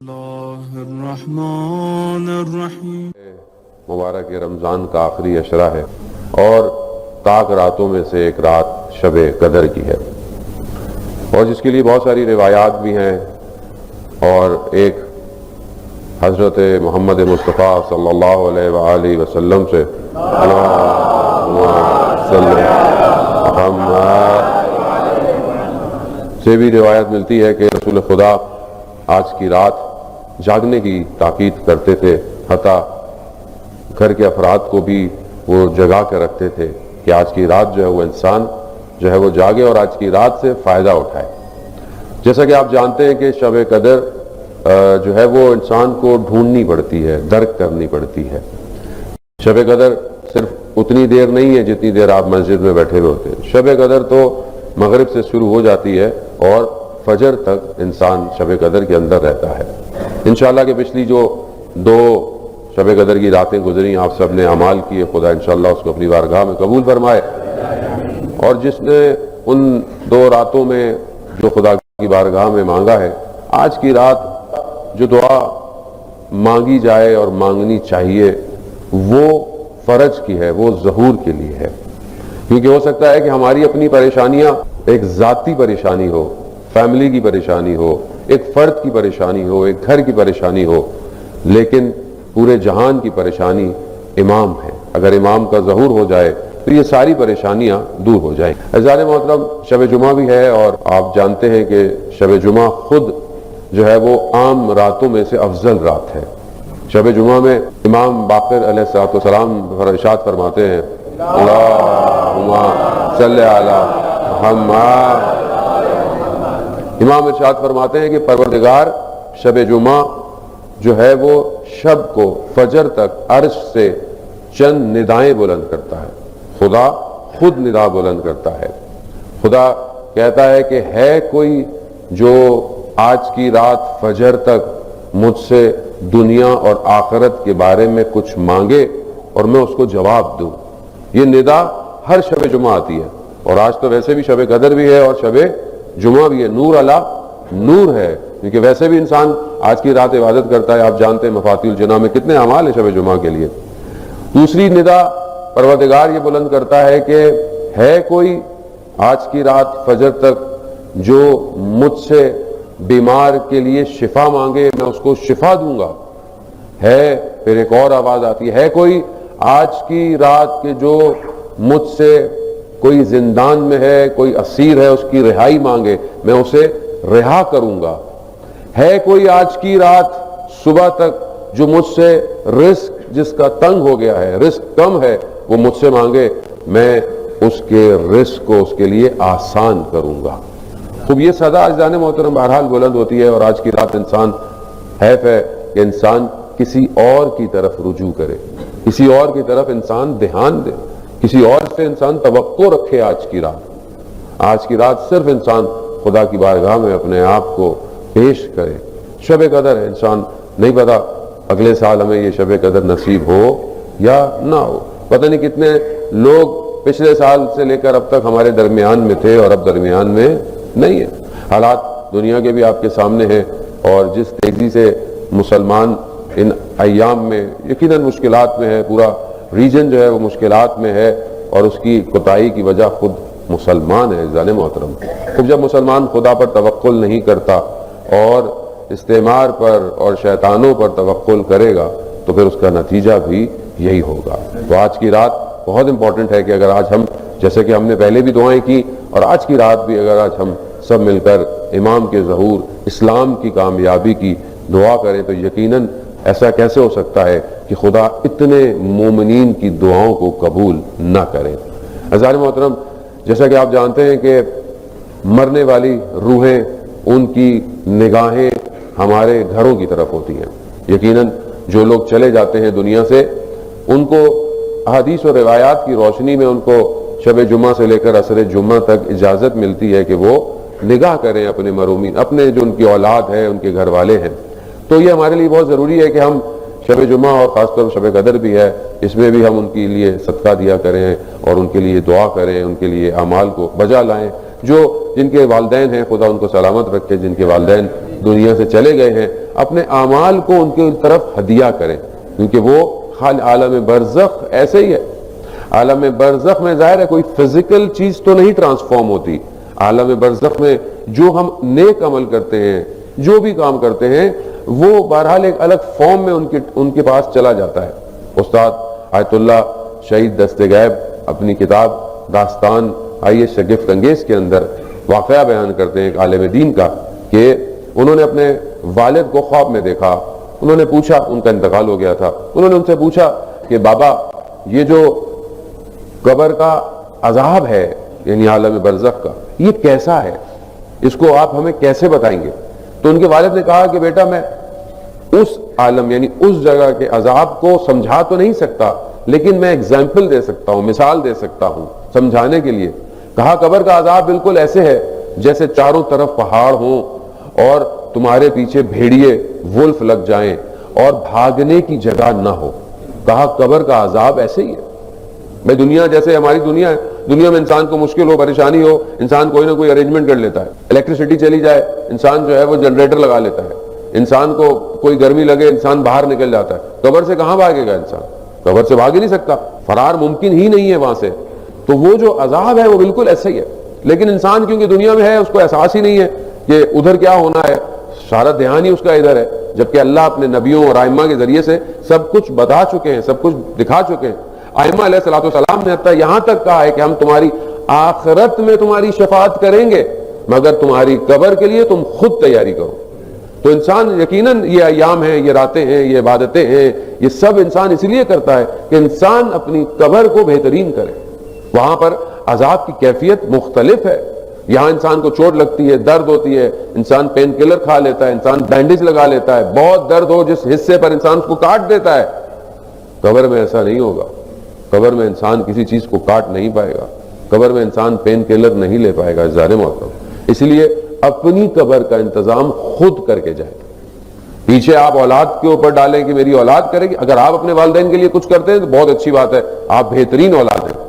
اللہ الرحمن الرحیم۔ مبارک رمضان کا آخری عشرہ ہے اور طاق راتوں میں سے ایک رات شب قدر کی ہے، اور جس کے لیے بہت ساری روایات بھی ہیں، اور ایک حضرت محمد مصطفیٰ صلی اللہ علیہ وآلہ وسلم سے بھی روایت ملتی ہے کہ رسول خدا آج کی رات جاگنے کی تاکید کرتے تھے، حتیٰ گھر کے افراد کو بھی وہ جگا کر رکھتے تھے کہ آج کی رات جو ہے وہ انسان جو ہے وہ جاگے اور آج کی رات سے فائدہ اٹھائے۔ جیسا کہ آپ جانتے ہیں کہ شب قدر جو ہے وہ انسان کو ڈھونڈنی پڑتی ہے، درک کرنی پڑتی ہے۔ شب قدر صرف اتنی دیر نہیں ہے جتنی دیر آپ مسجد میں بیٹھے ہوئے ہوتے ہیں۔ شب قدر تو مغرب سے شروع ہو جاتی ہے اور فجر تک انسان شب قدر کے اندر رہتا ہے۔ انشاءاللہ کہ پچھلی جو دو شب قدر کی راتیں گزری، آپ سب نے اعمال کیے، خدا انشاءاللہ اس کو اپنی بارگاہ میں قبول فرمائے، اور جس نے ان دو راتوں میں جو خدا کی بارگاہ میں مانگا ہے، آج کی رات جو دعا مانگی جائے اور مانگنی چاہیے وہ فرج کی ہے، وہ ظہور کے لیے ہے، کیونکہ ہو سکتا ہے کہ ہماری اپنی پریشانیاں ایک ذاتی پریشانی ہو، فیملی کی پریشانی ہو، ایک فرد کی پریشانی ہو، ایک گھر کی پریشانی ہو، لیکن پورے جہان کی پریشانی امام ہے۔ اگر امام کا ظہور ہو جائے تو یہ ساری پریشانیاں دور ہو جائیں۔ عزیزان محترم، شب جمعہ بھی ہے، اور آپ جانتے ہیں کہ شب جمعہ خود جو ہے وہ عام راتوں میں سے افضل رات ہے۔ شب جمعہ میں امام باقر علیہ السلام ارشاد فرماتے ہیں، اللہم صلی علی محمد۔ امام ارشاد فرماتے ہیں کہ پروردگار شب جمعہ جو ہے وہ شب کو فجر تک عرش سے چند ندائیں بلند کرتا ہے۔ خدا خود ندا بلند کرتا ہے۔ خدا کہتا ہے کہ ہے کوئی جو آج کی رات فجر تک مجھ سے دنیا اور آخرت کے بارے میں کچھ مانگے اور میں اس کو جواب دوں۔ یہ ندا ہر شب جمعہ آتی ہے، اور آج تو ویسے بھی شب قدر بھی ہے اور شب جمعہ بھی ہے۔ نور علی نور ہے، کیونکہ ویسے بھی انسان آج کی رات عبادت کرتا ہے۔ آپ جانتے ہیں مفاتیح الجناح میں کتنے اعمال ہیں شب جمعہ کے لیے۔ دوسری ندا پروردگار یہ بلند کرتا ہے کہ ہے کوئی آج کی رات فجر تک جو مجھ سے بیمار کے لیے شفا مانگے، میں اس کو شفا دوں گا۔ ہے، پھر ایک اور آواز آتی ہے کوئی آج کی رات کے جو مجھ سے کوئی زندان میں ہے، کوئی اسیر ہے، اس کی رہائی مانگے، میں اسے رہا کروں گا۔ ہے کوئی آج کی رات صبح تک جو مجھ سے رزق جس کا تنگ ہو گیا ہے، رزق کم ہے، وہ مجھ سے مانگے، میں اس کے رزق کو اس کے لیے آسان کروں گا۔ خوب یہ صدا عزیزان محترم بہرحال بلند ہوتی ہے، اور آج کی رات انسان حیف ہے کہ انسان کسی اور کی طرف رجوع کرے، کسی اور کی طرف انسان دھیان دے، کسی اور سے انسان توقع رکھے۔ آج کی رات صرف انسان خدا کی بارگاہ میں اپنے آپ کو پیش کرے۔ شب قدر ہے، انسان نہیں پتا اگلے سال ہمیں یہ شب قدر نصیب ہو یا نہ ہو۔ پتہ نہیں کتنے لوگ پچھلے سال سے لے کر اب تک ہمارے درمیان میں تھے اور اب درمیان میں نہیں ہے۔ حالات دنیا کے بھی آپ کے سامنے ہیں، اور جس تیزی سے مسلمان ان ایام میں یقیناً مشکلات میں ہے، پورا ریجن جو ہے وہ مشکلات میں ہے، اور اس کی کوتاہی کی وجہ خود مسلمان ہے۔ عزیزان محترم، خود جب مسلمان خدا پر توکل نہیں کرتا اور استعمار پر اور شیطانوں پر توکل کرے گا تو پھر اس کا نتیجہ بھی یہی ہوگا۔ تو آج کی رات بہت امپورٹنٹ ہے کہ اگر آج ہم، جیسے کہ ہم نے پہلے بھی دعائیں کی، اور آج کی رات بھی اگر آج ہم سب مل کر امام کے ظہور، اسلام کی کامیابی کی دعا کریں تو یقیناً ایسا کیسے ہو سکتا ہے کہ خدا اتنے مومنین کی دعاؤں کو قبول نہ کرے۔ عزیزان محترم، جیسا کہ آپ جانتے ہیں کہ مرنے والی روحیں، ان کی نگاہیں ہمارے گھروں کی طرف ہوتی ہیں۔ یقیناً جو لوگ چلے جاتے ہیں دنیا سے، ان کو احادیث و روایات کی روشنی میں ان کو شب جمعہ سے لے کر عصر جمعہ تک اجازت ملتی ہے کہ وہ نگاہ کریں اپنے مرحومین، اپنے جو ان کی اولاد ہے، ان کے گھر والے ہیں۔ تو یہ ہمارے لیے بہت ضروری ہے کہ ہم شب جمعہ، اور خاص طور شب قدر بھی ہے، اس میں بھی ہم ان کے لیے صدقہ دیا کریں اور ان کے لیے دعا کریں، ان کے لیے اعمال کو بجا لائیں۔ جو جن کے والدین ہیں خدا ان کو سلامت رکھے، جن کے والدین دنیا سے چلے گئے ہیں اپنے اعمال کو ان کے طرف ہدیہ کریں، کیونکہ وہ عالم برزخ ایسے ہی ہے. عالم برزخ میں ظاہر ہے کوئی فزیکل چیز تو نہیں ٹرانسفارم ہوتی. عالم برزخ میں جو ہم نیک عمل کرتے ہیں، جو بھی کام کرتے ہیں، وہ بہرحال ایک الگ فارم میں ان کے پاس چلا جاتا ہے. استاد آیت اللہ شہید دست غیب اپنی کتاب داستان آئیے شگفت انگیز کے اندر واقعہ بیان کرتے ہیں ایک عالم دین کا، کہ انہوں نے اپنے والد کو خواب میں دیکھا. انہوں نے پوچھا، ان کا انتقال ہو گیا تھا، انہوں نے ان سے پوچھا کہ بابا یہ جو قبر کا عذاب ہے یعنی عالم برزخ کا، یہ کیسا ہے، اس کو آپ ہمیں کیسے بتائیں گے؟ تو ان کے والد نے کہا کہ بیٹا میں اس عالم یعنی اس جگہ کے عذاب کو سمجھا تو نہیں سکتا، لیکن میں ایگزامپل دے سکتا ہوں، مثال دے سکتا ہوں سمجھانے کے لیے. کہا قبر کا عذاب بالکل ایسے ہے جیسے چاروں طرف پہاڑ ہوں اور تمہارے پیچھے بھیڑیے ولف لگ جائیں اور بھاگنے کی جگہ نہ ہو. کہا قبر کا عذاب ایسے ہی ہے. بھائی دنیا جیسے ہماری دنیا ہے، دنیا میں انسان کو مشکل ہو، پریشانی ہو، انسان کوئی نہ کوئی ارینجمنٹ کر لیتا ہے. الیکٹریسٹی چلی جائے انسان جو ہے وہ جنریٹر لگا لیتا ہے. انسان کو کوئی گرمی لگے انسان باہر نکل جاتا ہے. قبر سے کہاں بھاگے گا انسان؟ قبر سے بھاگ ہی نہیں سکتا، فرار ممکن ہی نہیں ہے وہاں سے. تو وہ جو عذاب ہے وہ بالکل ایسا ہی ہے. لیکن انسان کیونکہ دنیا میں ہے اس کو احساس ہی نہیں ہے کہ ادھر کیا ہونا ہے، سارا دھیان ہی اس کا ادھر ہے، جبکہ اللہ اپنے نبیوں اور ائمہ کے ذریعے سے سب کچھ بتا چکے ہیں، سب کچھ دکھا چکے ہیں. ائمہ علیہ الصلوۃ والسلام نے حتیٰ یہاں تک کہا ہے کہ ہم تمہاری آخرت میں تمہاری شفاعت کریں گے، مگر تمہاری قبر کے لیے تم خود تیاری کرو. تو انسان یقیناً یہ ایام ہیں، یہ راتیں ہیں، یہ عبادتیں ہیں، یہ سب انسان اس لیے کرتا ہے کہ انسان اپنی قبر کو بہترین کرے. وہاں پر عذاب کی کیفیت مختلف ہے. یہاں انسان کو چوٹ لگتی ہے، درد ہوتی ہے، انسان پین کلر کھا لیتا ہے، انسان بینڈیج لگا لیتا ہے، بہت درد ہو جس حصے پر انسان اس کو کاٹ دیتا ہے. قبر میں ایسا نہیں ہوگا. قبر میں انسان کسی چیز کو کاٹ نہیں پائے گا. قبر میں انسان پین کلر نہیں لے پائے گا. ظاہر محترم، اس لیے اپنی قبر کا انتظام خود کر کے جائیں. پیچھے آپ اولاد کے اوپر ڈالیں کہ میری اولاد کرے گی. اگر آپ اپنے والدین کے لیے کچھ کرتے ہیں تو بہت اچھی بات ہے، آپ بہترین اولاد ہیں،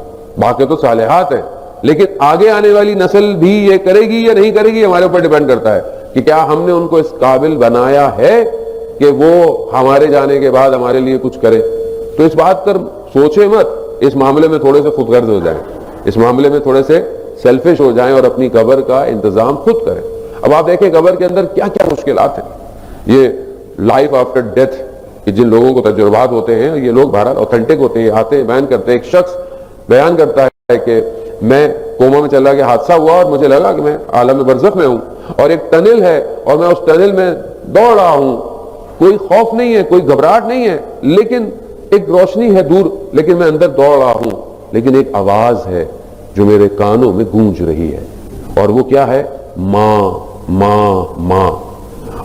باقی تو صالحات ہیں. لیکن آگے آنے والی نسل بھی یہ کرے گی یا نہیں کرے گی ہمارے اوپر ڈیپینڈ کرتا ہے کہ کیا ہم نے ان کو اس قابل بنایا ہے کہ وہ ہمارے جانے کے بعد ہمارے لیے کچھ کرے. تو اس بات پر سوچیں مت، اس معاملے میں تھوڑے سے خود غرض ہو جائیں، اس معاملے میں تھوڑے سے سیلفش ہو جائیں اور اپنی قبر کا انتظام خود کریں. اب آپ دیکھیں قبر کے اندر کیا کیا مشکلات ہیں. یہ لائف آفٹر ڈیتھ کہ جن لوگوں کو تجربات ہوتے ہیں، یہ لوگ بہرحال اوتھینٹک ہوتے ہیں، آتے ہیں بیان کرتے ہیں. ایک شخص بیان کرتا ہے کہ میں کوما میں چلا گیا، حادثہ ہوا اور مجھے لگا کہ میں عالم برزخ میں ہوں اور ایک ٹنل ہے اور میں اس ٹنل میں دوڑ رہا ہوں. کوئی خوف نہیں ہے، کوئی گھبراہٹ نہیں ہے، لیکن ایک روشنی ہے دور، لیکن میں اندر دوڑ رہا ہوں. لیکن ایک آواز ہے جو میرے کانوں میں گونج رہی ہے، اور وہ کیا ہے؟ ماں ماں ماں.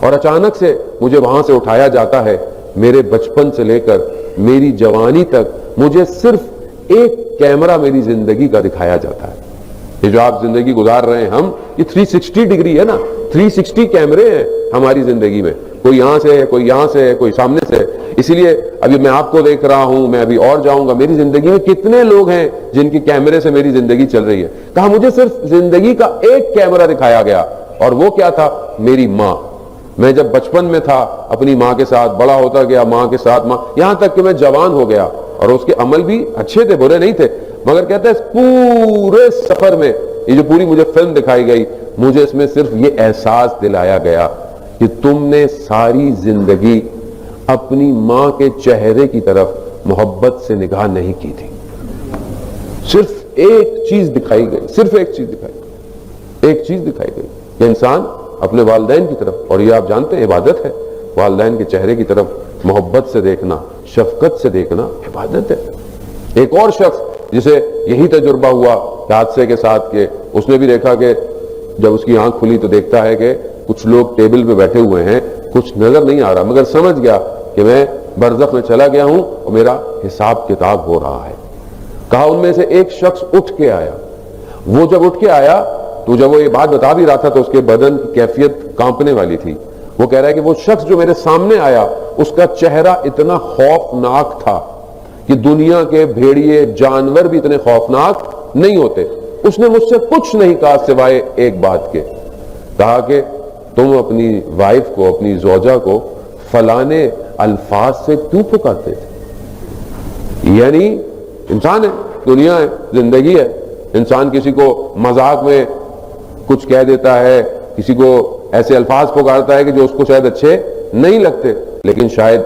اور اچانک سے مجھے وہاں سے اٹھایا جاتا ہے. میرے بچپن سے لے کر میری جوانی تک مجھے صرف ایک کیمرہ میری زندگی کا دکھایا جاتا ہے. یہ جو آپ زندگی گزار رہے ہیں ہم، یہ 360 ڈگری ہے نا، 360 کیمرے ہیں ہماری زندگی میں. کوئی یہاں سے ہے، کوئی یہاں سے ہے، کوئی سامنے سے ہے. اسی لیے ابھی میں آپ کو دیکھ رہا ہوں، میں ابھی اور جاؤں گا. میری زندگی میں کتنے لوگ ہیں جن کی کیمرے سے میری زندگی چل رہی ہے. کہا مجھے صرف زندگی کا ایک کیمرہ دکھایا گیا، اور وہ کیا تھا؟ میری ماں. میں جب بچپن میں تھا اپنی ماں کے ساتھ، بڑا ہوتا گیا ماں کے ساتھ، ماں، یہاں تک کہ میں جوان ہو گیا. اور اس کے عمل بھی اچھے تھے، برے نہیں تھے، مگر کہتے ہیں اس پورے سفر میں یہ جو پوری مجھے فلم دکھائی گئی، مجھے اس میں صرف یہ احساس دلایا گیا کہ تم نے ساری زندگی اپنی ماں کے چہرے کی طرف محبت سے نگاہ نہیں کی تھی. صرف ایک چیز دکھائی گئی، صرف ایک چیز دکھائی گئی، ایک چیز دکھائی گئی کہ انسان اپنے والدین کی طرف، اور یہ آپ جانتے ہیں عبادت ہے، والدین کے چہرے کی طرف محبت سے دیکھنا، شفقت سے دیکھنا عبادت ہے. ایک اور شخص جسے یہی تجربہ ہوا حادثے کے ساتھ، کہ اس نے بھی دیکھا کہ جب اس کی آنکھ کھلی تو دیکھتا ہے کہ کچھ لوگ ٹیبل پہ بیٹھے ہوئے ہیں، کچھ نظر نہیں آ رہا، مگر سمجھ گیا کہ میں برزخ میں چلا گیا ہوں اور میرا حساب کتاب ہو رہا ہے. کہا ان میں سے ایک شخص اٹھ کے آیا. وہ جب اٹھ کے آیا تو جب وہ یہ بات بتا بھی رہا تھا تو اس کے بدن کی کیفیت کانپنے والی تھی. وہ کہہ رہا ہے کہ وہ شخص جو میرے سامنے آیا اس کا چہرہ اتنا خوفناک تھا کہ دنیا کے بھیڑیے جانور بھی اتنے خوفناک نہیں ہوتے. اس نے مجھ سے کچھ نہیں کہا سوائے ایک بات کے. کہا کہ تم اپنی وائف کو، اپنی زوجہ کو فلانے الفاظ سے کیوں پکارتے تھے؟ یعنی انسان ہے، دنیا ہے، زندگی ہے، انسان کسی کو مذاق میں کچھ کہہ دیتا ہے، کسی کو ایسے الفاظ پکارتا ہے کہ جو اس کو شاید اچھے نہیں لگتے، لیکن شاید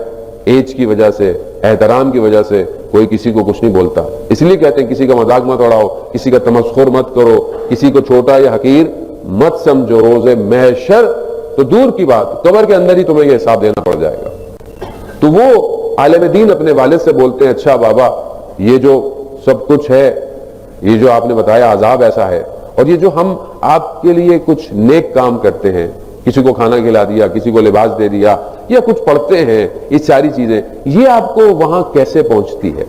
ایج کی وجہ سے، احترام کی وجہ سے کوئی کسی کو کچھ نہیں بولتا. اس لیے کہتے ہیں کسی کا مذاق مت اڑاؤ، کسی کا تمسخر مت کرو، کسی کو چھوٹا یا حقیر مت سمجھو. روز محشر تو دور کی بات، قبر کے اندر ہی تمہیں یہ حساب دینا پڑ جائے گا. تو وہ عالم دین اپنے والد سے بولتے ہیں اچھا بابا یہ جو سب کچھ ہے، یہ جو آپ نے بتایا عذاب ایسا ہے، اور یہ جو ہم آپ کے لیے کچھ نیک کام کرتے ہیں، کسی کو کھانا کھلا دیا، کسی کو لباس دے دیا، یا کچھ پڑھتے ہیں، یہ ساری چیزیں یہ آپ کو وہاں کیسے پہنچتی ہے؟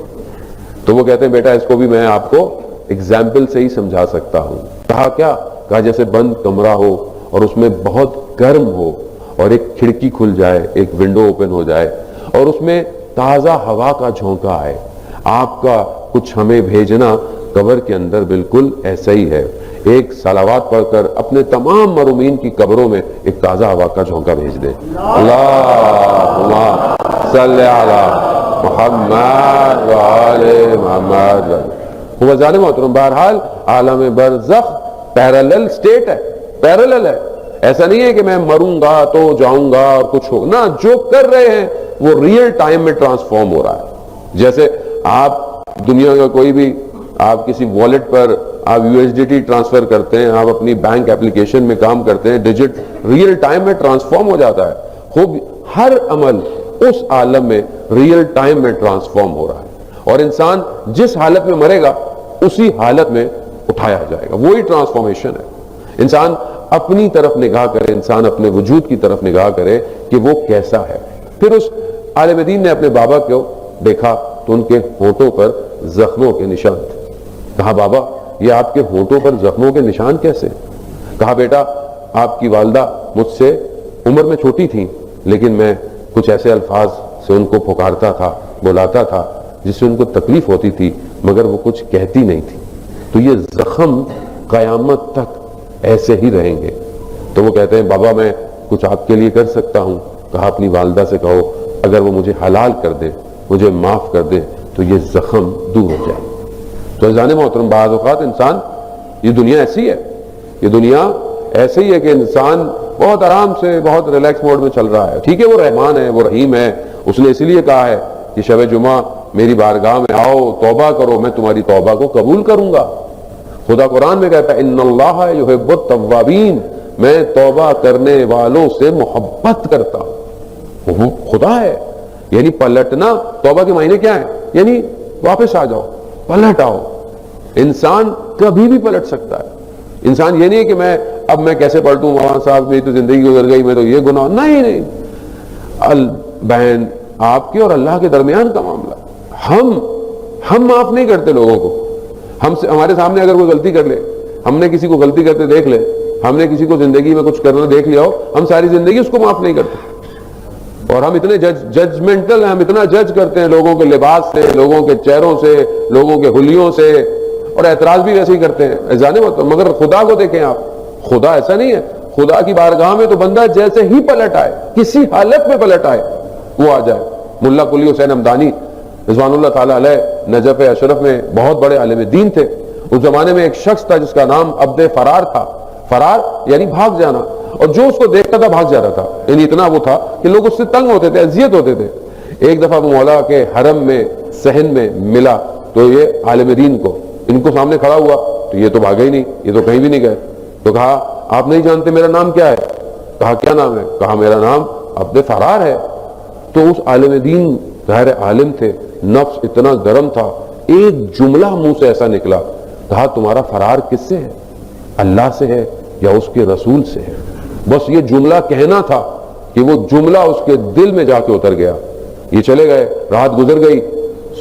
تو وہ کہتے ہیں بیٹا اس کو بھی میں آپ کو اگزامپل سے ہی سمجھا سکتا ہوں. کہا کیا؟ کہا جیسے بند کمرہ ہو اور اس میں بہت گرم ہو اور ایک کھڑکی کھل جائے، ایک ونڈو اوپن ہو جائے اور اس میں تازہ ہوا کا جھونکا آئے. آپ کا کچھ ہمیں بھیجنا قبر کے اندر بالکل ایسا ہی ہے. ایک صلوات پڑھ کر اپنے تمام مرحومین کی قبروں میں ایک تازہ ہوا کا جھونکا بھیج دیں. اللہم صلی علی محمد وآل محمد. وہ جانے محترم بہرحال عالم برزخ پیرالل سٹیٹ ہے، پیرالل ہے. ایسا نہیں ہے کہ میں مروں گا تو جاؤں گا اور کچھ ہوگا، نہ، جو کر رہے ہیں وہ ریئل ٹائم میں ٹرانسفارم ہو رہا ہے. جیسے آپ دنیا کا کوئی بھی آپ کسی والیٹ پر آپ USDT ٹرانسفر کرتے ہیں، آپ اپنی بینک اپلیکیشن میں کام کرتے ہیں، ڈیجٹ ریئل ٹائم میں ٹرانسفارم ہو جاتا ہے. خوب ہر عمل اس عالم میں ریئل ٹائم میں ٹرانسفارم ہو رہا ہے، اور انسان جس حالت میں مرے گا اسی حالت میں اٹھایا جائے گا. وہی ٹرانسفارمیشن ہے. انسان اپنی طرف نگاہ کرے، انسان اپنے وجود کی طرف نگاہ کرے کہ وہ کیسا ہے. پھر اس عالم دین نے اپنے بابا کو دیکھا تو ان کے ہونٹوں پر زخموں کے نشان تھے. کہا بابا یہ آپ کے ہونٹوں پر زخموں کے نشان کیسے؟ کہا بیٹا آپ کی والدہ مجھ سے عمر میں چھوٹی تھیں، لیکن میں کچھ ایسے الفاظ سے ان کو پکارتا تھا، بلاتا تھا جس سے ان کو تکلیف ہوتی تھی، مگر وہ کچھ کہتی نہیں تھی. تو یہ زخم قیامت تک ایسے ہی رہیں گے. تو وہ کہتے ہیں بابا میں کچھ آپ کے لیے کر سکتا ہوں. کہا اپنی والدہ سے کہو اگر وہ مجھے حلال کر دے، مجھے معاف کر دے تو یہ زخم دور ہو جائے. تو عزیزان محترم بعض اوقات انسان، یہ دنیا ایسی ہے، یہ دنیا ایسے ہی ہے کہ انسان بہت آرام سے بہت ریلیکس موڈ میں چل رہا ہے. ٹھیک ہے وہ رحمان ہے، وہ رحیم ہے، اس نے اسی لیے کہا ہے کہ شب جمعہ میری بارگاہ میں آؤ، توبہ کرو، میں تمہاری توبہ کو قبول کروں گا. خدا قرآن میں کہتا ہے ان اللہ یحب التوابین، میں توبہ کرنے والوں سے محبت کرتا ہوں. وہ خدا ہے. یعنی پلٹنا، توبہ کے معنی کیا ہے؟ یعنی واپس آ جاؤ، پلٹ آؤ. انسان کبھی بھی پلٹ سکتا ہے. انسان یہ نہیں ہے کہ میں کیسے پلٹوں، مولانا صاحب میری تو زندگی گزر گئی، میں تو یہ گناہ نہیں. بہن آپ کے اور اللہ کے درمیان کا معاملہ. ہم معاف نہیں کرتے لوگوں کو. ہمارے سامنے اگر کوئی غلطی کر لے، ہم نے کسی کو غلطی کرتے دیکھ لے، ہم نے کسی کو زندگی میں کچھ کرنا دیکھ لیا ہو، ہم ساری زندگی اس کو معاف نہیں کرتے. اور ہم اتنے ججمنٹل ہیں، ہم اتنا جج کرتے ہیں لوگوں کے لباس سے، لوگوں کے چہروں سے، لوگوں کے حلیوں سے، اور اعتراض بھی ویسے ہی کرتے ہیں. جانے مگر خدا کو دیکھیں آپ، خدا ایسا نہیں ہے. خدا کی بارگاہ میں تو بندہ جیسے ہی پلٹ آئے، کسی حالت میں پلٹ آئے، وہ آ جائے. ملا قلی حسین حمدانی رضوان اللہ تعالیٰ علیہ نجف اشرف میں بہت بڑے عالم دین تھے. اس زمانے میں ایک شخص تھا جس کا نام عبد فرار تھا. فرار یعنی بھاگ جانا، اور جو اس کو دیکھتا تھا بھاگ جاتا تھا. یعنی اتنا وہ تھا کہ لوگ اس سے تنگ ہوتے تھے، اذیت ہوتے تھے. ایک دفعہ وہ مولا کے حرم میں صحن میں ملا تو یہ عالم دین کو ان کو سامنے کھڑا ہوا تو یہ تو بھاگے ہی نہیں، یہ تو کہیں بھی نہیں گئے. تو کہا آپ نہیں جانتے میرا نام کیا ہے؟ کہا کیا نام ہے؟ کہا میرا نام عبد فرار ہے. تو اس عالم دین ظاہر عالم تھے، نفس اتنا گرم تھا، ایک جملہ منہ سے ایسا نکلا. کہا تمہارا فرار کس سے ہے؟ اللہ سے ہے یا اس کے رسول سے ہے؟ بس یہ جملہ کہنا تھا کہ وہ جملہ اس کے دل میں جا کے اتر گیا. یہ چلے گئے، رات گزر گئی.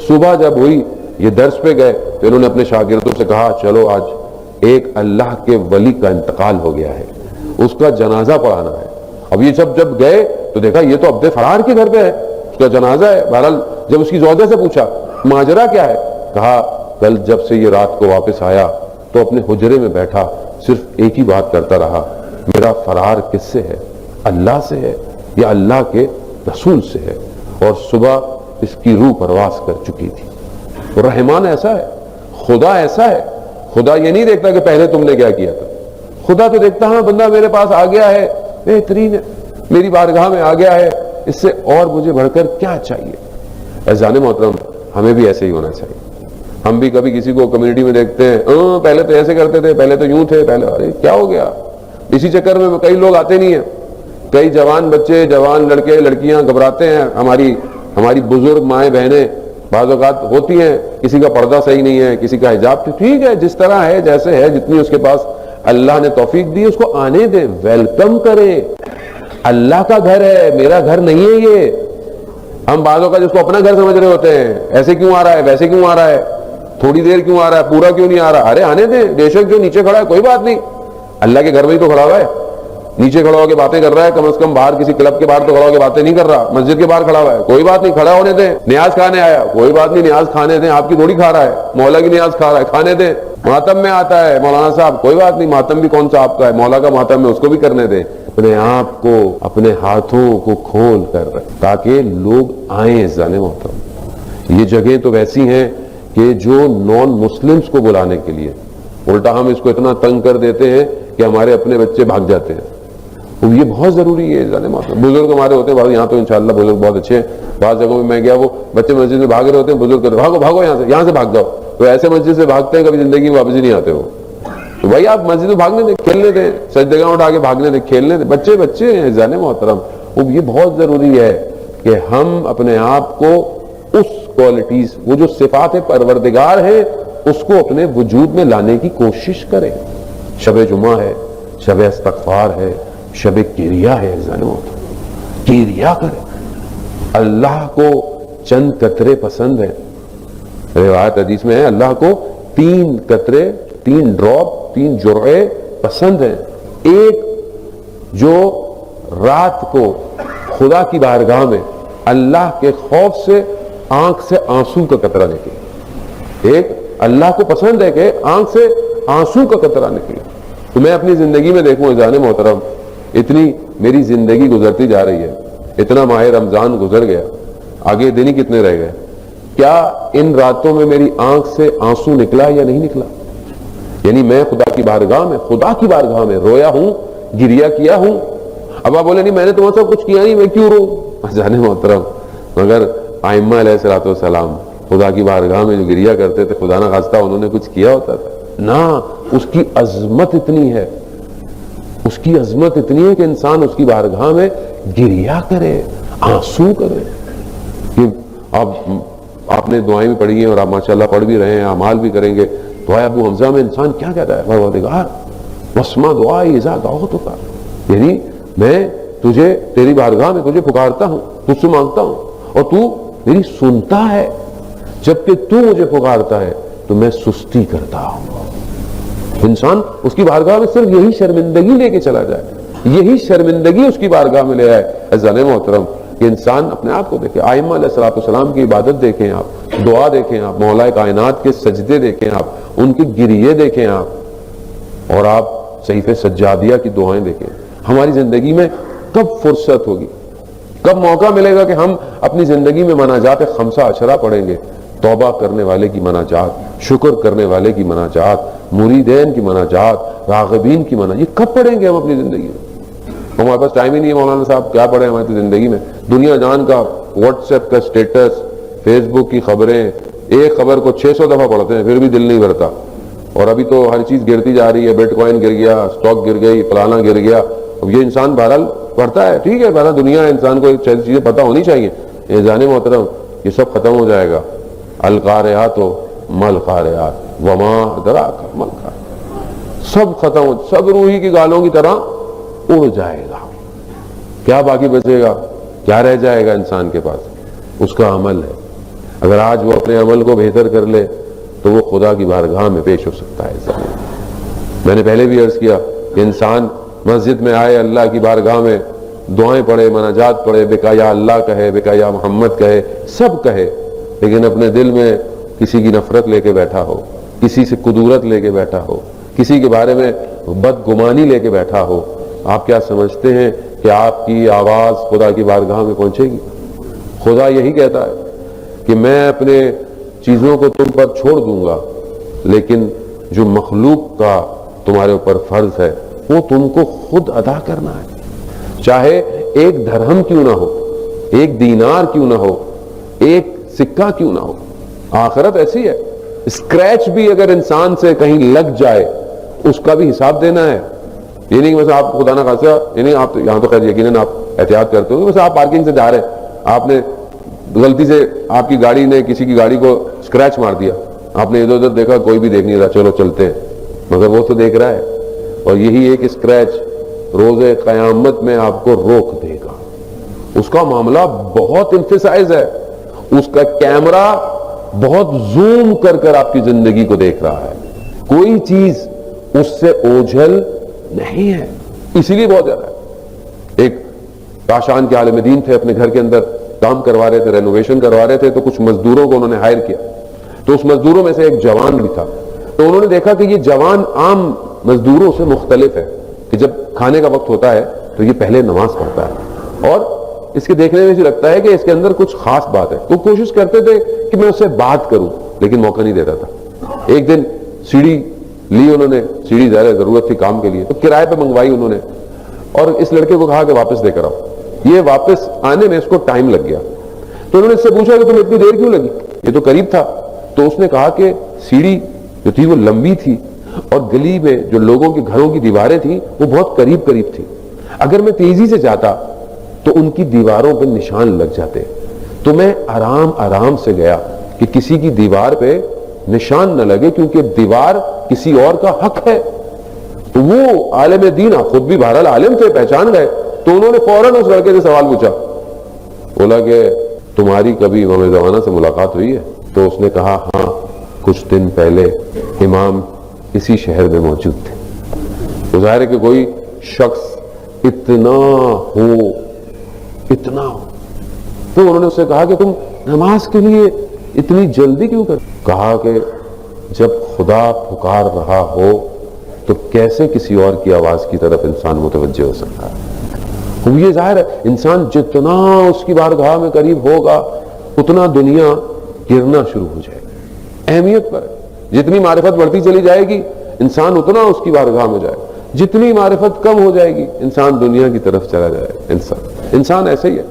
صبح جب ہوئی یہ درس پہ گئے تو انہوں نے اپنے شاگردوں سے کہا چلو آج ایک اللہ کے ولی کا انتقال ہو گیا ہے، اس کا جنازہ پڑھانا ہے. اب یہ جب گئے تو دیکھا یہ تو عبد فرار کے گھر پہ ہے، اس کا جنازہ ہے. بہرحال جب اس کی زوجہ سے پوچھا ماجرا کیا ہے، کہا کل جب سے یہ رات کو واپس آیا تو اپنے حجرے میں بیٹھا صرف ایک ہی بات کرتا رہا، میرا فرار کس سے ہے؟ اللہ سے ہے یا اللہ کے رسول سے ہے، اور صبح اس کی روح پرواز کر چکی تھی۔ اور رحمان ایسا ہے، خدا ایسا ہے، خدا یہ نہیں دیکھتا کہ پہلے تم نے کیا کیا تھا، خدا تو دیکھتا ہاں بندہ میرے پاس آ گیا ہے، بہترین ہے، میری بارگاہ میں آ گیا ہے، اس سے اور مجھے بڑھ کر کیا چاہیے۔ عزیزان محترم، ہمیں بھی ایسے ہی ہونا چاہیے۔ ہم بھی کبھی کسی کو کمیونٹی میں دیکھتے ہیں، پہلے تو ایسے کرتے تھے، پہلے تو یوں تھے، پہلے ارے کیا ہو گیا، اسی چکر میں کئی لوگ آتے نہیں ہیں، کئی جوان بچے، جوان لڑکے لڑکیاں گھبراتے ہیں۔ ہماری بزرگ مائیں بہنیں بعض اوقات ہوتی ہیں، کسی کا پردہ صحیح نہیں ہے، کسی کا حجاب، ٹھیک ہے، جس طرح ہے جیسے ہے، جتنی اس کے پاس اللہ نے توفیق دی اس کو آنے دیں، ویلکم کریں۔ اللہ کا گھر ہے، میرا گھر نہیں ہے یہ۔ ہم بعضوں کا جس کو اپنا گھر سمجھ رہے ہوتے ہیں، ایسے کیوں آ رہا ہے، ویسے کیوں آ رہا ہے، تھوڑی دیر کیوں آ رہا ہے، پورا کیوں نہیں آ رہا، ارے آنے دیں، بے شک جو نیچے کھڑا ہے کوئی بات نہیں، اللہ کے گھر میں ہی تو کھڑا ہوا ہے، نیچے کھڑا ہو کے باتیں کر رہا ہے، کم از کم باہر کسی کلب کے باہر تو کھڑا ہو کے باتیں نہیں کر رہا، مسجد کے باہر کھڑا ہوا ہے، کوئی بات نہیں، کھڑا ہونے دیں۔ نیاز کھانے آیا، کوئی بات نہیں، نیاز کھانے دیں، آپ کی تھوڑی کھا رہا ہے، مولا کی نیاز کھا رہا ہے، کھانے دیں۔ ماتم میں آتا ہے مولانا صاحب، کوئی بات نہیں، ماتم بھی کون سا آپ کا ہے، مولا کا ماتم ہے، اس کو بھی کرنے دیں۔ اپنے آپ کو، اپنے ہاتھوں کو کھول کر رکھ تاکہ لوگ آئیں۔ عزیزان محترم، یہ جگہیں تو ویسی ہیں کہ جو نان مسلمز کو بلانے کے لیے، الٹا ہم اس کو اتنا تنگ کر دیتے ہیں کہ ہمارے اپنے بچے بھاگ جاتے ہیں۔ یہ بہت ضروری ہے عزیزان محترم۔ بزرگ ہمارے ہوتے ہیں، یہاں تو انشاءاللہ بزرگ بہت اچھے ہیں، بعض جگہوں میں گیا وہ بچے مسجد میں بھاگ رہے ہوتے ہیں، بزرگ کہتے ہیں بھاگو بھاگو یہاں سے بھاگ جاؤ، تو ایسے مسجد سے بھاگتے ہیں کبھی زندگی میں واپس ہی نہیں آتے وہ۔ تو بھائی آپ مسجد میں بھاگنے دیں، کھیلنے دیں، سجدگاہ اٹھا کے بھاگنے دیں، کھیلنے دیں، بچے ہیں عزیزان محترم۔ یہ بہت ضروری ہے کہ ہم اپنے آپ کو اس کوالٹیز، وہ جو صفات پروردگار ہے، اس کو اپنے وجود میں لانے کی کوشش کریں۔ شب جمعہ ہے، شب استغفار ہے، شب کریا ہے، عزیزان محترم، کریا کریں۔ اللہ کو چند قطرے پسند ہیں، روایت حدیث میں ہے اللہ کو 3 قطرے، 3 ڈراپ، 3 جرعے پسند ہیں۔ ایک جو رات کو خدا کی بارگاہ میں اللہ کے خوف سے آنکھ سے آنسو کا قطرہ نکلے، ایک اللہ کو پسند ہے کہ آنکھ سے آنسو کا قطرہ نکلے۔ تو میں اپنی زندگی میں دیکھوں عزیزان محترم، اتنی میری زندگی گزرتی جا رہی ہے، اتنا ماہ رمضان گزر گیا، آگے دن ہی کتنے رہ گئے، کیا ان راتوں میں میری آنکھ سے آنسو نکلا یا نہیں نکلا؟ یعنی میں خدا کی بارگاہ میں رویا ہوں، گریا کیا ہوں؟ اب آپ بولے نہیں میں نے تمہارے ساتھ کچھ کیا نہیں، میں کیوں رو؟ جانے محترم، مگر ائمہ علیہ الصلوۃ والسلام خدا کی بارگاہ میں جو گریا کرتے تھے، خدا نہ خواستہ انہوں نے کچھ کیا ہوتا تھا؟ نہ، اس کی عظمت اتنی ہے، اس کی عظمت اتنی ہے کہ انسان اس کی بارگاہ میں گریا کرے، آنسو کرے۔ کہ آپ نے دعائیں بھی پڑھی ہیں اور آپ ماشاءاللہ پڑھ بھی رہے ہیں، اعمال بھی کریں گے۔ دعائے ابو حمزہ میں انسان کیا کہتا ہے، پروردگار واسمع دعائی اذا دعوتک، یعنی میں تجھے تیری بارگاہ میں تجھے پکارتا ہوں، تجھ سے مانگتا ہوں اور تو میری سنتا ہے، جبکہ تو مجھے پکارتا ہے تو میں سستی کرتا ہوں۔ انسان اس کی بارگاہ میں صرف یہی شرمندگی لے کے چلا جائے، یہی شرمندگی اس کی بارگاہ میں لے آئے۔ عزیزان محترم، کہ انسان اپنے آپ کو دیکھے، ائمہ علیہ الصلوۃ والسلام کی عبادت دیکھیں آپ، دعا دیکھیں آپ، مولا کائنات کے سجدے دیکھیں آپ، ان کے گریے دیکھیں آپ، اور آپ صحیفہ سجادیہ کی دعائیں دیکھیں۔ ہماری زندگی میں کب فرصت ہوگی، کب موقع ملے گا کہ ہم اپنی زندگی میں مناجات 5 عشرہ پڑھیں گے؟ توبہ کرنے والے کی مناجات، شکر کرنے والے کی مناجات، مریدین کی مناجات، راغبین کی مناجات، یہ کب پڑھیں گے ہم اپنی زندگی میں؟ ہمارے پاس ٹائم ہی نہیں ہے مولانا صاحب، کیا پڑھیں ہماری زندگی میں؟ دنیا جان کا واٹس ایپ کا سٹیٹس، فیس بک کی خبریں، ایک خبر کو 600 دفعہ پڑھتے ہیں پھر بھی دل نہیں بھرتا۔ اور ابھی تو ہر چیز گرتی جا رہی ہے، بٹ کوائن گر گیا، سٹاک گر گئی، فلانا گر گیا۔ اب یہ انسان بہرحال پڑھتا ہے، ٹھیک ہے، بہرحال دنیا ہے، انسان کو ایک چیزیں پتہ ہونی چاہیے۔ یہ جانے محترم، یہ سب ختم ہو جائے گا۔ القارعات مل قارعات وما ادراک مل قارعات، سب ختم ہو، سب روحی کی گالوں کی طرح اڑ جائے گا۔ کیا باقی بچے گا؟ کیا رہ جائے گا انسان کے پاس؟ اس کا عمل ہے۔ اگر آج وہ اپنے عمل کو بہتر کر لے تو وہ خدا کی بارگاہ میں پیش ہو سکتا ہے۔ میں نے پہلے بھی عرض کیا کہ انسان مسجد میں آئے، اللہ کی بارگاہ میں دعائیں پڑھے، مناجات پڑھے، بکا یا اللہ کہے، بکا یا محمد کہے، سب کہے، لیکن اپنے دل میں کسی کی نفرت لے کے بیٹھا ہو، کسی سے کدورت لے کے بیٹھا ہو، کسی کے بارے میں بدگمانی لے کے بیٹھا ہو، آپ کیا سمجھتے ہیں کہ آپ کی آواز خدا کی بارگاہ میں پہنچے گی؟ خدا یہی کہتا ہے کہ میں اپنے چیزوں کو تم پر چھوڑ دوں گا، لیکن جو مخلوق کا تمہارے اوپر فرض ہے وہ تم کو خود ادا کرنا ہے، چاہے ایک درہم کیوں نہ ہو، ایک دینار کیوں نہ ہو، ایک سکہ کیوں نہ ہو۔ آخرت ایسی ہے، اسکریچ بھی اگر انسان سے کہیں لگ جائے اس کا بھی حساب دینا ہے۔ یہ نہیں کہ مثلا آپ خدا نہ خاصا، یعنی آپ یہاں تو خیر یقیناً آپ احتیاط کرتے ہو، مثلا آپ پارکنگ سے جا رہے ہیں، آپ نے غلطی سے آپ کی گاڑی نے کسی کی گاڑی کو اسکریچ مار دیا، آپ نے ادھر ادھر دیکھا کوئی بھی دیکھ نہیں رہا، چلو چلتے ہیں، مگر وہ تو دیکھ رہا ہے، اور یہی ایک اسکریچ روز قیامت میں آپ کو روک دے گا۔ اس کا معاملہ بہت امفسائز ہے، اس کا کیمرہ بہت زوم کر کر آپ کی زندگی کو دیکھ رہا ہے، کوئی چیز اس سے اوجھل نہیں ہے، اسی لیے بہت زیادہ ہے۔ ایک کاشان کے عالم دین تھے، اپنے گھر کے اندر کام کروا رہے تھے، رینوویشن کروا رہے تھے، تو کچھ مزدوروں کو انہوں نے ہائر کیا، تو اس مزدوروں میں سے ایک جوان بھی تھا، تو انہوں نے دیکھا کہ یہ جوان عام مزدوروں سے مختلف ہے، کہ جب کھانے کا وقت ہوتا ہے تو یہ پہلے نماز پڑھتا ہے، اور اس کے دیکھنے میں لگتا ہے کہ اس کے اندر کچھ خاص بات ہے، تو کوشش کرتے تھے کہ میں اس سے بات کروں، لیکن موقع نہیں دیتا تھا۔ ایک دن سیڑھی لی انہوں نے، سیڑھی ظاہر ضرورت تھی کام کے لیے، تو کرائے پہ منگوائی انہوں نے، اور اس لڑکے کو کہا کہ واپس دے کر آؤ۔ یہ واپس آنے میں اس کو ٹائم لگ گیا، تو انہوں نے اس سے پوچھا کہ تم اتنی دیر کیوں لگی، یہ تو قریب تھا، تو اس نے کہا کہ سیڑھی جو تھی وہ لمبی تھی، اور گلی میں جو لوگوں کے گھروں کی دیواریں تھیں وہ بہت قریب قریب تھی، اگر میں تیزی سے جاتا تو ان کی دیواروں پہ نشان لگ جاتے، تو میں آرام آرام سے گیا کہ کسی کی دیوار پہ نشان نہ لگے، کیونکہ دیوار کسی اور کا حق ہے۔ تو وہ عالم دین خود بھی بہرحال عالم تھے، پہچان گئے، تو انہوں نے فوراً اس لڑکے سے سوال پوچھا، بولا کہ تمہاری کبھی امام زمانہ سے ملاقات ہوئی ہے؟ تو اس نے کہا ہاں، کچھ دن پہلے امام اسی شہر میں موجود تھے۔ تو ظاہر ہے کہ کوئی شخص اتنا ہو، تو انہوں نے اس سے کہا کہ تم نماز کے لیے اتنی جلدی کیوں کر؟ کہا کہ جب خدا پکار رہا ہو تو کیسے کسی اور کی آواز کی طرف انسان متوجہ ہو سکتا ہے؟ یہ ظاہر ہے انسان جتنا اس کی بارگاہ میں قریب ہوگا اتنا دنیا گرنا شروع ہو جائے گی۔ اہمیت پر جتنی معرفت بڑھتی چلی جائے گی انسان اتنا اس کی بارگاہ میں جائے، جتنی معرفت کم ہو جائے گی انسان دنیا کی طرف چلا جائے۔ انسان ایسے ہی ہے،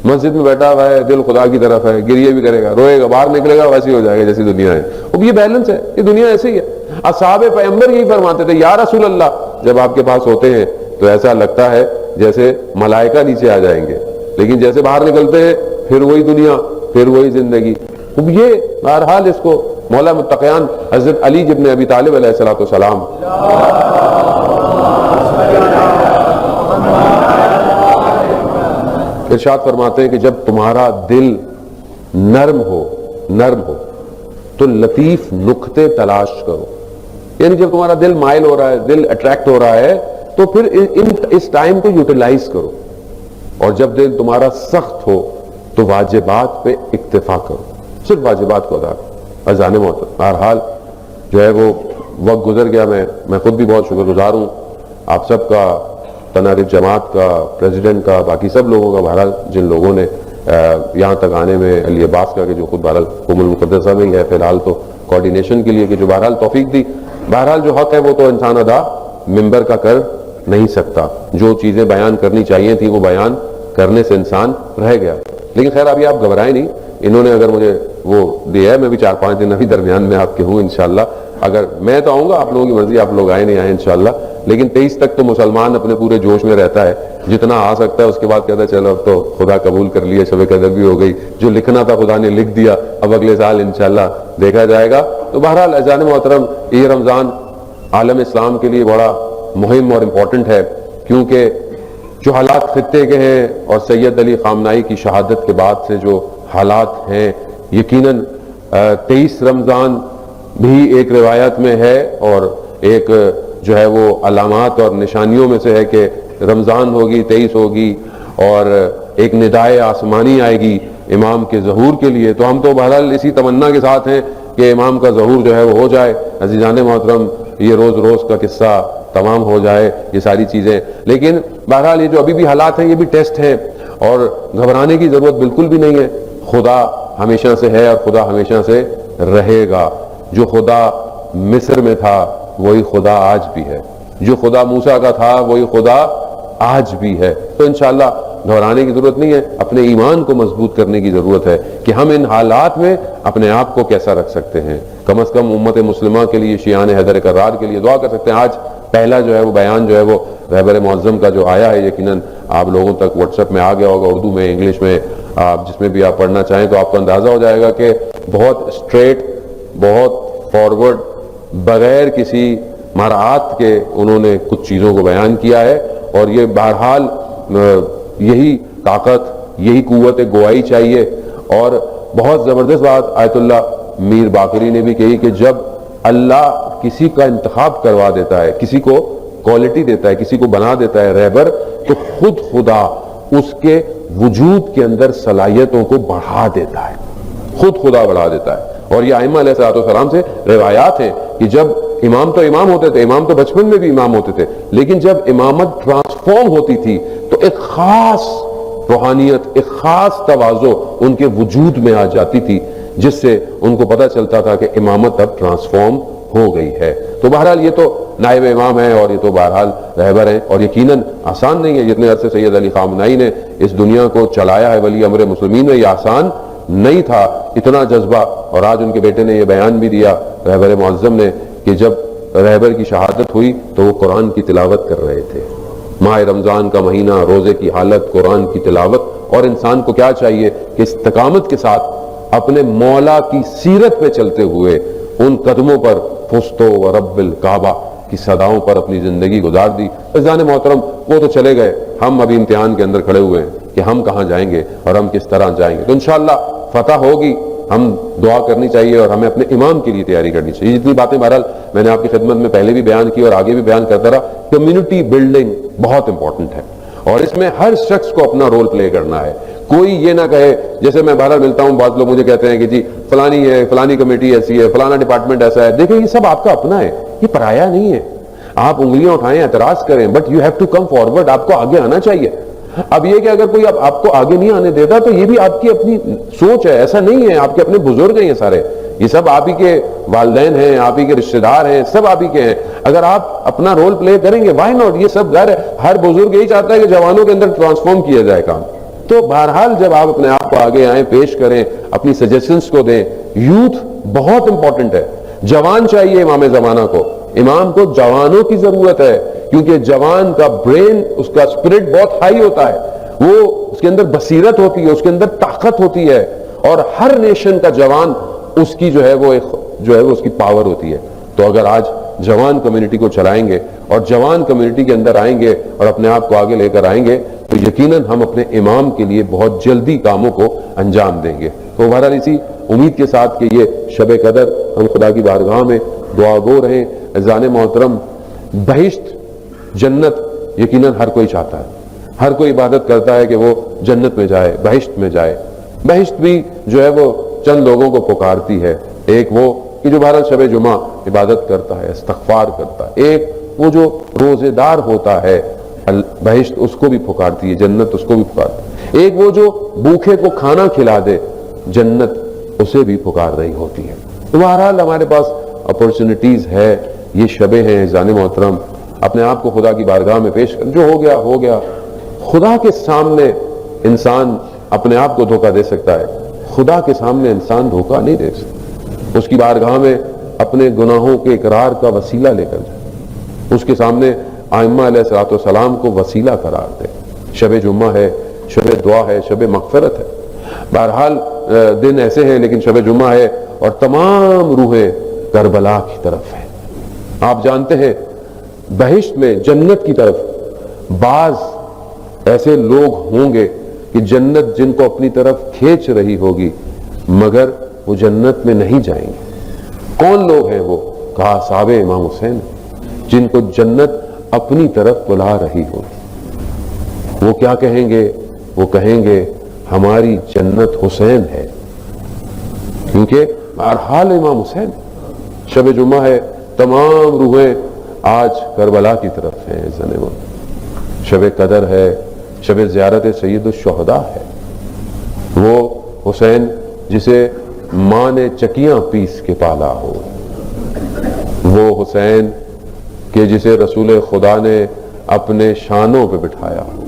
مسجد میں بیٹھا ہوا ہے، دل خدا کی طرف ہے، گریے بھی کرے گا، روئے گا، باہر نکلے گا ویسے ہی ہو جائے گا جیسی دنیا ہے۔ اب یہ بیلنس ہے، یہ دنیا ایسے ہی ہے۔ اصحاب پیغمبر یہی فرماتے تھے، یا رسول اللہ، جب آپ کے پاس ہوتے ہیں تو ایسا لگتا ہے جیسے ملائکہ نیچے آ جائیں گے، لیکن جیسے باہر نکلتے ہیں پھر وہی دنیا، پھر وہی زندگی۔ اب یہ بہرحال اس کو مولا متقیان حضرت علی ابن ابی طالب علیہ الصلوۃ والسلام ارشاد فرماتے ہیں کہ جب تمہارا دل نرم ہو تو لطیف نکتے تلاش کرو، یعنی جب تمہارا دل مائل ہو رہا ہے، دل اٹریکٹ ہو رہا ہے، تو پھر اس ٹائم کو یوٹیلائز کرو، اور جب دل تمہارا سخت ہو تو واجبات پہ اکتفا کرو، صرف واجبات کو ادا کرو۔ اذان محترم، بہرحال جو ہے وہ وقت گزر گیا، میں خود بھی بہت شکر گزار ہوں آپ سب کا، تنارف جماعت کا، پریزیڈنٹ کا، باقی سب لوگوں کا، بہرحال جن لوگوں نے یہاں تک آنے میں، علی عباس کا کہ جو خود بہرحال قم المقدسہ میں ہی ہے فی الحال، تو کوارڈینیشن کے لیے کہ جو بہرحال توفیق دی۔ بہرحال جو حق ہے وہ تو انسان ادا ممبر کا کر نہیں سکتا، جو چیزیں بیان کرنی چاہیے تھی وہ بیان کرنے سے انسان رہ گیا، لیکن خیر ابھی آپ گھبرائیں نہیں، انہوں نے اگر مجھے وہ دیا ہے، میں بھی 4-5 دن ابھی درمیان میں آپ کے ہوں انشاءاللہ، اگر میں تو آؤں گا، آپ لوگوں کی مرضی، آپ لوگ آئے نہیں آئے انشاءاللہ، لیکن 23 تک تو مسلمان اپنے پورے جوش میں رہتا ہے، جتنا آ سکتا ہے، اس کے بعد کہتا ہے چلو اب تو خدا قبول کر لیا، شب قدر بھی ہو گئی، جو لکھنا تھا خدا نے لکھ دیا، اب اگلے سال انشاءاللہ دیکھا جائے گا۔ تو بہرحال اذان محترم، یہ رمضان عالم اسلام کے لیے بڑا مہم اور امپورٹنٹ ہے، کیونکہ جو حالات خطے کے ہیں اور سید علی خامنائی کی شہادت کے بعد سے جو حالات ہیں، یقیناً 23 رمضان بھی ایک روایت میں ہے، اور ایک جو ہے وہ علامات اور نشانیوں میں سے ہے کہ رمضان ہوگی، 23 ہوگی، اور ایک ندائے آسمانی آئے گی امام کے ظہور کے لیے۔ تو ہم تو بہرحال اسی تمنا کے ساتھ ہیں کہ امام کا ظہور جو ہے وہ ہو جائے۔ عزیزان محترم، یہ روز روز کا قصہ تمام ہو جائے یہ ساری چیزیں. لیکن بہرحال یہ جو ابھی بھی حالات ہیں یہ بھی ٹیسٹ ہیں اور گھبرانے کی ضرورت بالکل بھی نہیں ہے. خدا ہمیشہ سے ہے اور خدا ہمیشہ سے رہے گا. جو خدا مصر میں تھا وہی خدا آج بھی ہے, جو خدا موسیٰ کا تھا وہی خدا آج بھی ہے. تو انشاءاللہ گھبرانے کی ضرورت نہیں ہے, اپنے ایمان کو مضبوط کرنے کی ضرورت ہے کہ ہم ان حالات میں اپنے آپ کو کیسا رکھ سکتے ہیں. کم از کم امت مسلمہ کے لیے, شیعان حیدر کرار کے لیے دعا کر سکتے ہیں. آج پہلا جو ہے وہ بیان جو ہے وہ رہبر معظم کا جو آیا ہے, یقیناً آپ لوگوں تک واٹس ایپ میں آ گیا ہوگا, اردو میں, انگلش میں, آپ جس میں بھی آپ پڑھنا چاہیں تو آپ کو اندازہ ہو جائے گا کہ بہت اسٹریٹ, بہت فارورڈ, بغیر کسی مراعات کے انہوں نے کچھ چیزوں کو بیان کیا ہے. اور یہ بہرحال یہی طاقت, یہی قوت گواہی چاہیے. اور بہت زبردست بات آیت اللہ میر باقری نے بھی کہی کہ جب اللہ کسی کا انتخاب کروا دیتا ہے, کسی کو کوالٹی دیتا ہے, کسی کو بنا دیتا ہے رہبر, تو خود خدا اس کے وجود کے اندر صلاحیتوں کو بڑھا دیتا ہے, خود خدا بڑھا دیتا ہے. اور یہ ائمہ علیہ السلام سے روایات ہیں کہ جب امام تو امام ہوتے تھے, امام تو بچپن میں بھی امام ہوتے تھے, لیکن جب امامت ٹرانسفارم ہوتی تھی تو ایک خاص روحانیت, ایک خاص تواضع ان کے وجود میں آ جاتی تھی, جس سے ان کو پتہ چلتا تھا کہ امامت اب ٹرانسفارم ہو گئی ہے. تو بہرحال یہ تو نائب امام ہیں اور یہ تو بہرحال رہبر ہیں, اور یقیناً آسان نہیں ہے. جتنے عرصے سید علی خامنہئی نے اس دنیا کو چلایا ہے ولی امر مسلمین میں, یہ آسان نہیں تھا, اتنا جذبہ. اور آج ان کے بیٹے نے یہ بیان بھی دیا رہبر معظم نے کہ جب رہبر کی شہادت ہوئی تو وہ قرآن کی تلاوت کر رہے تھے. ماہ رمضان کا مہینہ, روزے کی حالت, قرآن کی تلاوت. اور انسان کو کیا چاہیے کہ استقامت کے ساتھ اپنے مولا کی سیرت پہ چلتے ہوئے ان قدموں پر, فستو و رب الکعبہ کی صداؤں پر اپنی زندگی گزار دی. عزیزان محترم, وہ تو چلے گئے, ہم ابھی امتحان کے اندر کھڑے ہوئے ہیں کہ ہم کہاں جائیں گے اور ہم کس طرح جائیں گے. تو انشاءاللہ فتح ہوگی. ہم دعا کرنی چاہیے اور ہمیں اپنے امام کے لیے تیاری کرنی چاہیے. جتنی باتیں بہرحال میں نے آپ کی خدمت میں پہلے بھی بیان کی اور آگے بھی بیان کرتا رہا, کمیونٹی بلڈنگ بہت امپورٹنٹ ہے اور اس میں ہر شخص کو اپنا رول پلے کرنا ہے. کوئی یہ نہ کہے, جیسے میں بہرحال ملتا ہوں, بعض لوگ مجھے کہتے ہیں کہ جی فلانی ہے, فلانی کمیٹی ایسی ہے, فلانا ڈپارٹمنٹ ایسا ہے. دیکھیں یہ سب آپ کا اپنا ہے, یہ پرایا نہیں ہے. آپ انگلیاں اٹھائیں, اعتراض کریں, but you have to come forward, آپ کو آگے آنا چاہیے. اب یہ کہ اگر کوئی آپ کو آگے نہیں آنے دیتا تو یہ بھی آپ کی اپنی سوچ ہے, ایسا نہیں ہے. آپ کے اپنے بزرگ ہیں یہ سارے, یہ سب آپ ہی کے والدین ہیں, آپ ہی کے رشتہ دار ہیں, سب آپ ہی کے ہیں. اگر آپ اپنا رول پلے کریں گے, وائی ناٹ, یہ سب غیر ہے. ہر بزرگ یہی چاہتا ہے کہ جوانوں کے اندر ٹرانسفارم کیا جائے کام. تو بہرحال جب آپ اپنے آپ کو آگے آئیں, پیش کریں, اپنی سجیشنز کو دیں. یوتھ بہت امپورٹنٹ ہے, جوان چاہیے امام زمانہ کو. امام کو جوانوں کی ضرورت ہے کیونکہ جوان کا برین, اس کا اسپرٹ بہت ہائی ہوتا ہے, وہ اس کے اندر بصیرت ہوتی ہے, اس کے اندر طاقت ہوتی ہے. اور ہر نیشن کا جوان اس کی جو ہے وہ اس کی پاور ہوتی ہے. تو اگر آج جوان کمیونٹی کو چلائیں گے اور جوان کمیونٹی کے اندر آئیں گے اور اپنے آپ کو آگے لے کر آئیں گے تو یقیناً ہم اپنے امام کے لیے بہت جلدی کاموں کو انجام دیں گے. تو بہرحال اسی امید کے ساتھ کہ یہ شب قدر ہم خدا کی بارگاہ میں دعا گو رہیں. عزیزان محترم, بہشت, جنت یقیناً ہر کوئی چاہتا ہے, ہر کوئی عبادت کرتا ہے کہ وہ جنت میں جائے, بہشت میں جائے. بہشت بھی جو ہے وہ چند لوگوں کو پکارتی ہے. ایک وہ کہ جو بہرحال شب جمعہ عبادت کرتا ہے, استغفار کرتا ہے. ایک وہ جو روزے دار ہوتا ہے, بہشت اس کو بھی پکارتی ہے, جنت اس کو بھی پکارتی ہے. ایک وہ جو بھوکے کو کھانا کھلا دے, جنت اسے بھی پکار رہی ہوتی ہے. تو بہرحال ہمارے پاس اپورچونٹیز ہے, یہ شبیں ہیں. عزیزان محترم, اپنے آپ کو خدا کی بارگاہ میں پیش کر, جو ہو گیا ہو گیا. خدا کے سامنے انسان اپنے آپ کو دھوکہ دے سکتا ہے, خدا کے سامنے انسان دھوکہ نہیں دے سکتا. اس کی بارگاہ میں اپنے گناہوں کے اقرار کا وسیلہ لے کر جائے, اس کے سامنے ائمہ علیہ السلام کو وسیلہ قرار دے. شب جمعہ ہے, شب دعا ہے, شب مغفرت ہے. بہرحال دن ایسے ہیں لیکن شب جمعہ ہے اور تمام روحیں کربلا کی طرف ہیں. آپ جانتے ہیں بہشت میں, جنت کی طرف بعض ایسے لوگ ہوں گے کہ جنت جن کو اپنی طرف کھینچ رہی ہوگی مگر وہ جنت میں نہیں جائیں گے. کون لوگ ہیں وہ؟ کہا اصحاب امام حسین, جن کو جنت اپنی طرف بلا رہی ہوگی. وہ کیا کہیں گے؟ وہ کہیں گے ہماری جنت حسین ہے, کیونکہ بہرحال امام حسین. شب جمعہ ہے, تمام روحیں آج کربلا کی طرف ہیں زنم شب قدر ہے، شب زیارت سید الشہداء ہے۔ وہ حسین جسے ماں نے چکیاں پیس کے پالا ہو، وہ حسین کہ جسے رسول خدا نے اپنے شانوں پہ بٹھایا ہو،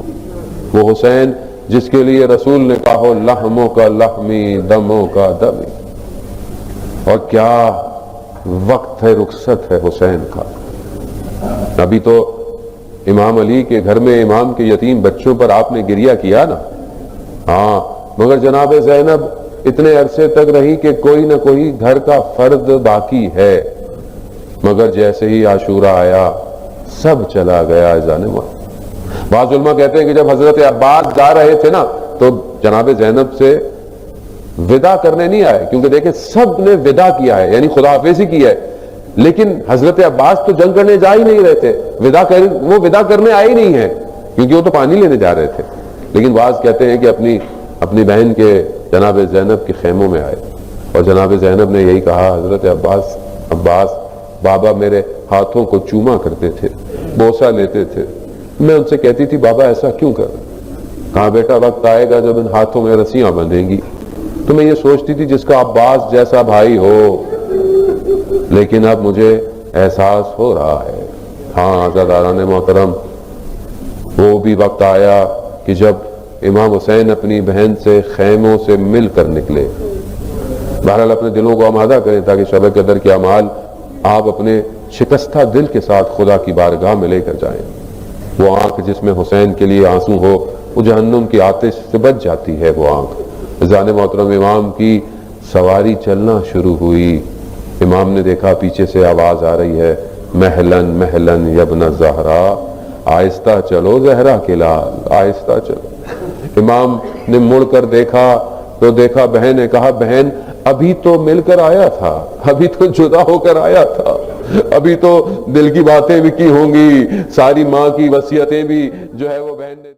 وہ حسین جس کے لیے رسول نے کہا ہو لحموں کا لحمی دموں کا دمی۔ اور کیا وقت ہے، رخصت ہے حسین کا۔ ابھی تو امام علی کے گھر میں امام کے یتیم بچوں پر آپ نے گریہ کیا نا، ہاں، مگر جناب زینب اتنے عرصے تک رہی کہ کوئی نہ کوئی گھر کا فرد باقی ہے، مگر جیسے ہی عاشورہ آیا سب چلا گیا۔ بعض علماء کہتے ہیں کہ جب حضرت عباس جا رہے تھے نا تو جناب زینب سے ودا کرنے نہیں آئے، کیونکہ دیکھیں سب نے ودا کیا ہے، یعنی خدا حافظی کیا ہے، لیکن حضرت عباس تو جنگ کرنے جا ہی نہیں رہے تھے، وہ ودا کرنے آئے ہی نہیں ہیں، کیونکہ وہ تو پانی لینے جا رہے تھے۔ لیکن بعض کہتے ہیں کہ اپنی بہن کے جناب زینب کے خیموں میں آئے، اور جناب زینب نے یہی کہا حضرت عباس بابا میرے ہاتھوں کو چوما کرتے تھے، بوسہ لیتے تھے، میں ان سے کہتی تھی بابا ایسا کیوں کر؟ کہا بیٹا وقت آئے گا جب ان ہاتھوں میں رسیاں بندھیں گی۔ تو میں یہ سوچتی تھی جس کا عباس جیسا بھائی ہو، لیکن اب مجھے احساس ہو رہا ہے۔ ہاں عزیزان محترم، وہ بھی وقت آیا کہ جب امام حسین اپنی بہن سے خیموں سے مل کر نکلے۔ بہرحال اپنے دلوں کو آمادہ کریں تاکہ شب قدر کے اعمال آپ اپنے شکستہ دل کے ساتھ خدا کی بارگاہ میں لے کر جائیں۔ وہ آنکھ جس میں حسین کے لیے آنسو ہو وہ جہنم کی آتش سے بچ جاتی ہے۔ وہ آنکھ عزیزان محترم، امام کی سواری چلنا شروع ہوئی۔ امام نے دیکھا پیچھے سے آواز آ رہی ہے محلن محلن یبن زہرا، آہستہ چلو زہرا کے لال، آہستہ چلو۔ امام نے مڑ کر دیکھا تو دیکھا بہن نے کہا بہن ابھی تو مل کر آیا تھا، ابھی تو جدا ہو کر آیا تھا، ابھی تو دل کی باتیں بھی کی ہوں گی، ساری ماں کی وصیتیں بھی جو ہے وہ بہن نے